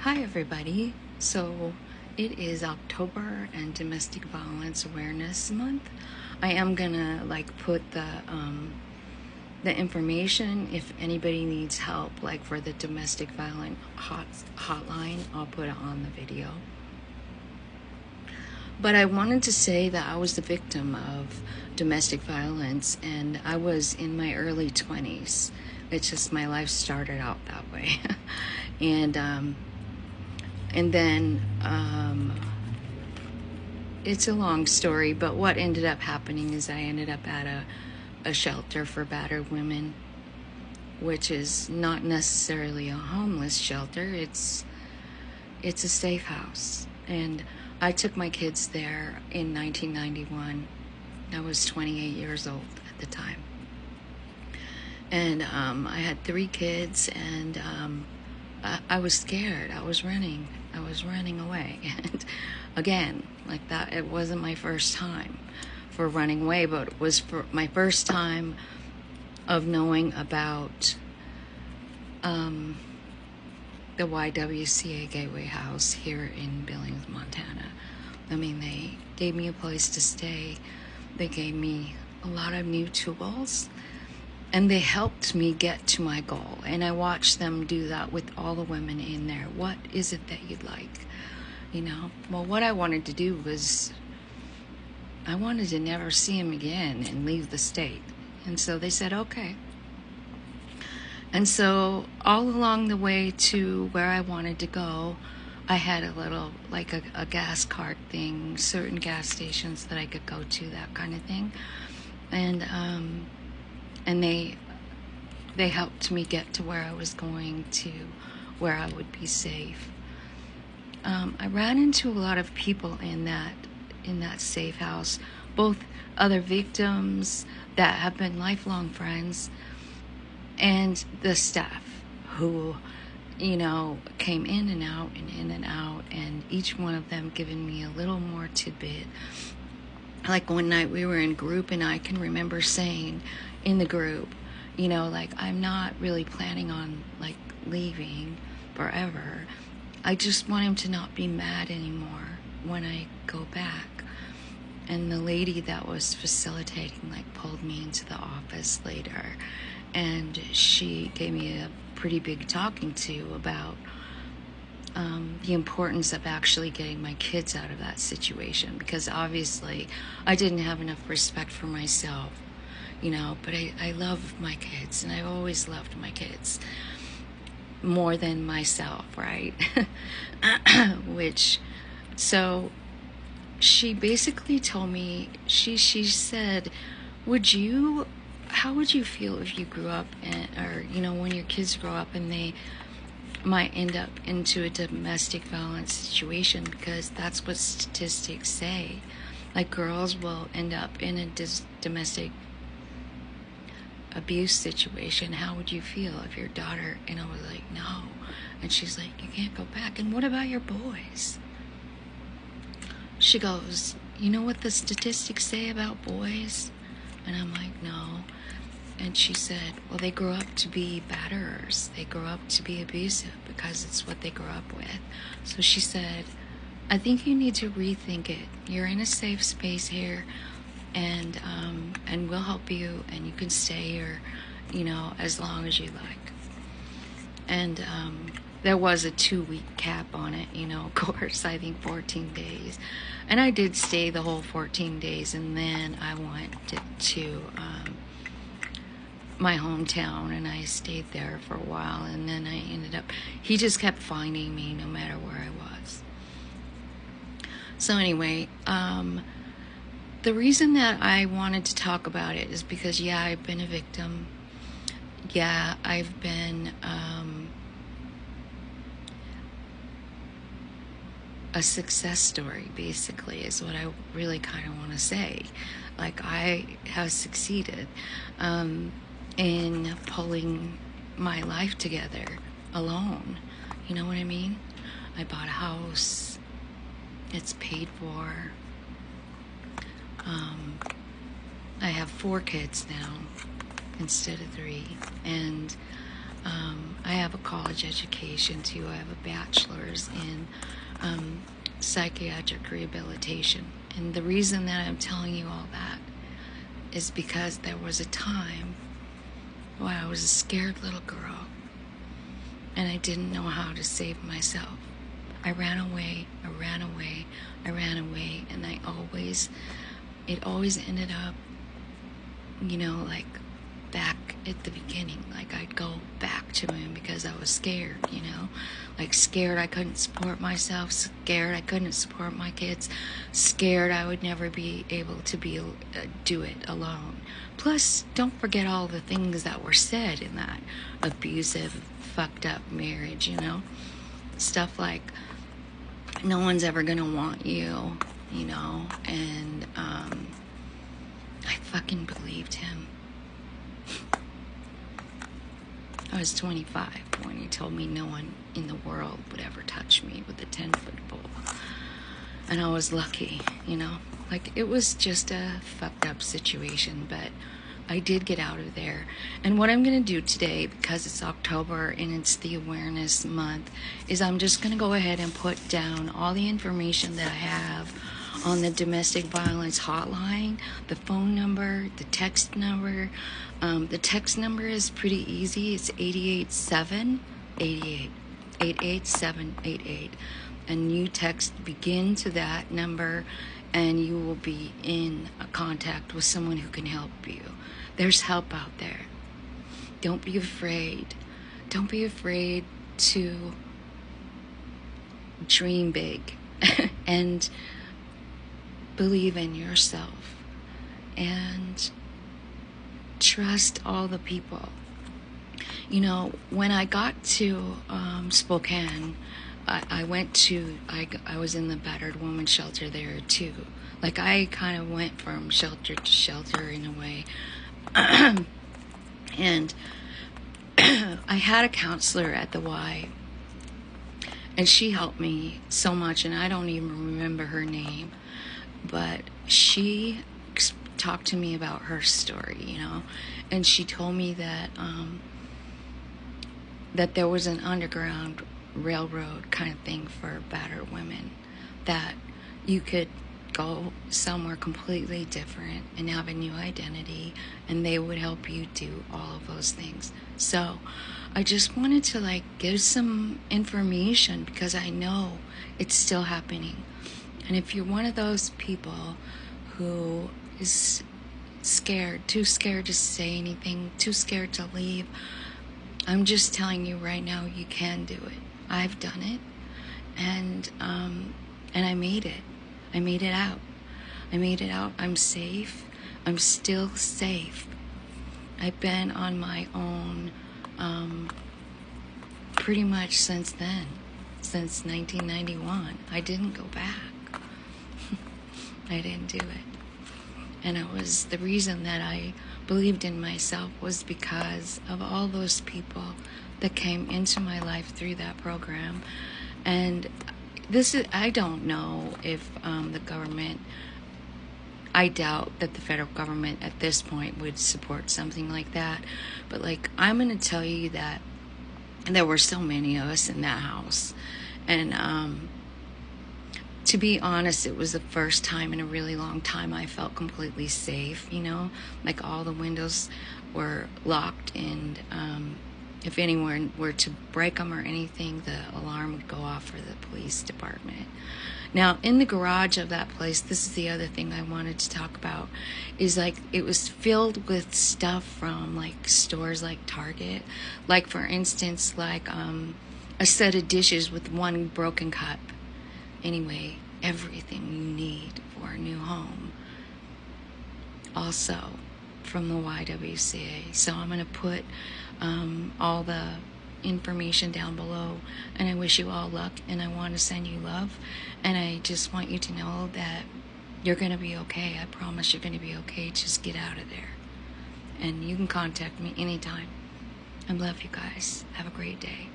Hi everybody. So it is October and Domestic Violence Awareness Month. I am gonna put the information if anybody needs help for the domestic violence hotline. I'll put it on the video. But I wanted to say that I was the victim of domestic violence, and I was in my early 20s. It's just my life started out that way. And then it's a long story, but what ended up happening is I ended up at a shelter for battered women, which is not necessarily a homeless shelter. It's a safe house. And I took my kids there in 1991. I was 28 years old at the time. And I had 3 kids, and I was scared. I was running away. And again, like that, it wasn't my first time for running away, but it was for my first time of knowing about the YWCA Gateway House here in Billings, Montana. I mean, they gave me a place to stay. They gave me a lot of new tools, and they helped me get to my goal. And I watched them do that with all the women in there. What is it that you'd like? Well, what I wanted to do was I wanted to never see him again and leave the state. And so they said, okay. And so all along the way to where I wanted to go, I had a little, a gas cart thing, certain gas stations that I could go to, that kind of thing. And they helped me get to where I was going to, where I would be safe. I ran into a lot of people in that safe house, both other victims that have been lifelong friends, and the staff who, came in and out and in and out, and each one of them giving me a little more tidbit. Like one night we were in group, and I can remember saying in the group, I'm not really planning on leaving forever. I just want him to not be mad anymore when I go back. And the lady that was facilitating pulled me into the office later, and she gave me a pretty big talking to about the importance of actually getting my kids out of that situation, because obviously I didn't have enough respect for myself, but I love my kids, and I've always loved my kids more than myself, right? So she basically told me, she said, how would you feel if you grew up when your kids grow up and they might end up into a domestic violence situation, because that's what statistics say. Girls will end up in a domestic abuse situation. How would you feel if your daughter? And I was like, no. And she's like, you can't go back. And what about your boys? She goes, you know what the statistics say about boys? And I'm like, no. And she said, well, they grow up to be batterers. They grow up to be abusive because it's what they grew up with. So she said, I think you need to rethink it. You're in a safe space here, and we'll help you, and you can stay here, as long as you like. And there was a 2-week cap on it, of course, I think 14 days. And I did stay the whole 14 days, and then I went to my hometown, and I stayed there for a while, and then I ended up, he just kept finding me no matter where I was. So anyway, the reason that I wanted to talk about it is because, yeah, I've been a victim. Yeah, I've been a success story, basically, is what I really kind of want to say. I have succeeded in pulling my life together alone. You know what I mean? I bought a house. It's paid for. I have 4 kids now instead of 3, and I have a college education too. I have a bachelor's in psychiatric rehabilitation. And the reason that I'm telling you all that is because there was a time when I was a scared little girl and I didn't know how to save myself. I ran away, and it always ended up, like back at the beginning. Like I'd go back to him because I was scared, like scared I couldn't support myself, scared I couldn't support my kids, scared I would never be able to do it alone. Plus, don't forget all the things that were said in that abusive, fucked up marriage, stuff like no one's ever gonna want you, and I fucking believed him. I was 25 when he told me no one in the world would ever touch me with a 10-foot pole. And I was lucky, Like, it was just a fucked up situation, but I did get out of there. And what I'm going to do today, because it's October and it's the awareness month, is I'm just going to go ahead and put down all the information that I have on the domestic violence hotline, the phone number, the text number. The text number is pretty easy. It's 88788. And you text begin to that number, and you will be in contact with someone who can help you. There's help out there. Don't be afraid. Don't be afraid to dream big and believe in yourself and trust all the people. When I got to Spokane, I was in the battered woman shelter there too. Like, I kind of went from shelter to shelter in a way. And I had a counselor at the Y, and she helped me so much, and I don't even remember her name, but she talked to me about her story, and she told me that that there was an underground railroad kind of thing for battered women, that you could go somewhere completely different and have a new identity, and they would help you do all of those things. So I just wanted to give some information, because I know it's still happening. And if you're one of those people who is scared, too scared to say anything, too scared to leave, I'm just telling you right now, you can do it. I've done it, and I made it. I made it out. I'm safe. I'm still safe. I've been on my own pretty much since then, since 1991. I didn't go back. I didn't do it. And it was the reason that I believed in myself was because of all those people that came into my life through that program. And I don't know if the government, I doubt that the federal government at this point would support something like that. But I'm going to tell you that there were so many of us in that house. And to be honest, it was the first time in a really long time I felt completely safe, all the windows were locked, and if anyone were to break them or anything, the alarm would go off for the police department. Now, in the garage of that place, this is the other thing I wanted to talk about, is it was filled with stuff from stores like Target. For instance, a set of dishes with one broken cup. Anyway, everything you need for a new home. Also from the YWCA. So I'm going to put all the information down below, and I wish you all luck, and I want to send you love, and I just want you to know that you're going to be okay. I promise you're going to be okay. Just get out of there, and you can contact me anytime. I love you guys. Have a great day.